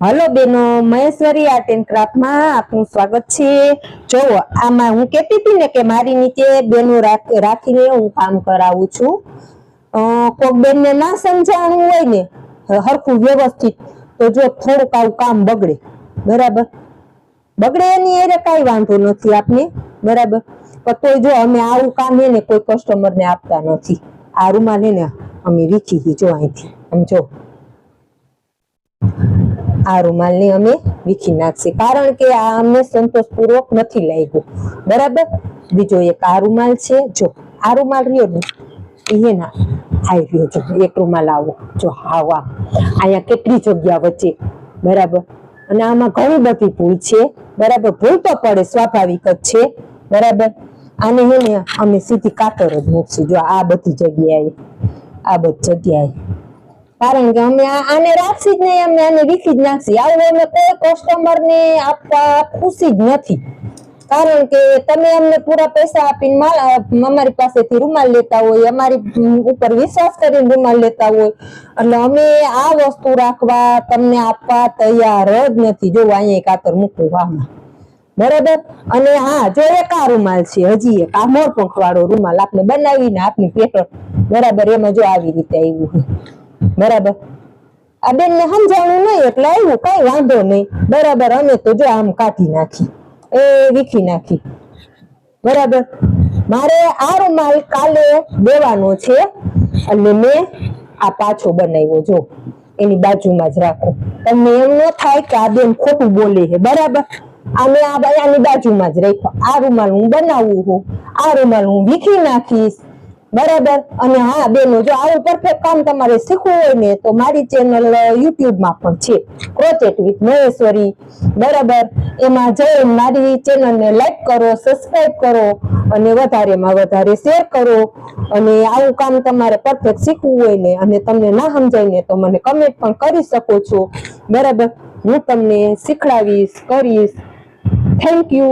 Hello बेनो, Maheshwari art and craft में आपनु स्वागत है। जो आमा हूँ कहती थी ने के मारी नीचे बेनो राखीने हूँ काम करावुं छुं। कोक बेन ने ना समजाणुं होय ने हरखुं व्यवस्थित तो जो थोड़ुंक आवुं काम बगड़े, बराबर बगड़े एनी एरे काई वांधो नथी आपने, बराबर। पण तोय जो अमे आवुं काम हे ने कोई कस्टमर ने आपता नथी। आ रूमाल हे ने अमे वीखी ही जो અહીંથી આમ જો आ रूमाल ने अमे वीखी नाखशी कारण के आ अमे संतोषपूर्वक नथी लाग्यो, बराबर। बीजो एक आ रूमाल छे, जो आ रूमाल रह्यो ने ई ना आई रह्यो जो एक रूमाल आवो जो हावा आया केटली जग्या वच्चे, बराबर। अने आमां घणी बधी भूल छे, बराबर। भूल तो पड़े, स्वाभाविक ज छे, बराबर। आने हे ने अमे सीधी कातर ज मूकशी जो आ बधी जग्याए, आ बधी जग्याए, कारण के अमे आने राखशी ज नहीं, अमे आने वीखी ज नाखशी। आवुं अमे कोई कस्टमर ने आपवा खुशी ज नथी, कारण के तमे अમને पूरा पैसा आपीने माल अमारी पासेथी रूमाल लेता होय, अमारी उपर विश्वास करीने रूमाल लेता होय, એટલે અમે આ વસ્તુ રાખવા તમને આપવા તૈયાર જ નથી। જો અહીંયા કાતર મૂકું આમાં, બરાબર। અને હા, જો એક આ રૂમાલ છે, હજી એક આ મોરપંખ વાળો રૂમાલ આપણે બનાવીને આપની પેટર્ન, બરાબર, એમાં જો આવી રીતે આવ્યું છે, बराबर। आ बेन ने समझाणुं नहीं એટલે આવ્યું, કઈ વાંધો નહીં, બરાબર। અમે તો જો આમ કાઢી નાખી, એ વીખી નાખી, બરાબર। મારે આ રૂમાલ કાલે દેવાનો છે એટલે મેં આ પાછો બનાવ્યો, જો એની બાજુમાં જ રાખો। તમને એમ ન થાય કે આ બેન ખોટું બોલે છે, બરાબર। આને આ આની બાજુમાં જ રાખ્યો। આ રૂમાલ હું બનાવું છું, આ રૂમાલ હું વીખી નાખીશ, बराबर। अने हाँ बेनो, जो आवुं परफेक्ट काम तमारे शीखवुं होय ने तो मारी चेनल यूट्यूब में पण छे, क्रोचेट विथ महेश्वरी, बराबर। एमां जईने मारी चेनल ने लाइक करो, सब्सक्राइब करो अने वधारे मां वधारे शेर करो। अने आवुं काम तमारे परफेक्ट शीखवुं होय ने अने तमने ना समजाय ने तो मने कमेंट पण करी शको छो, बराबर। हूँ तमने शीखवाडीश, करीश। Thank you.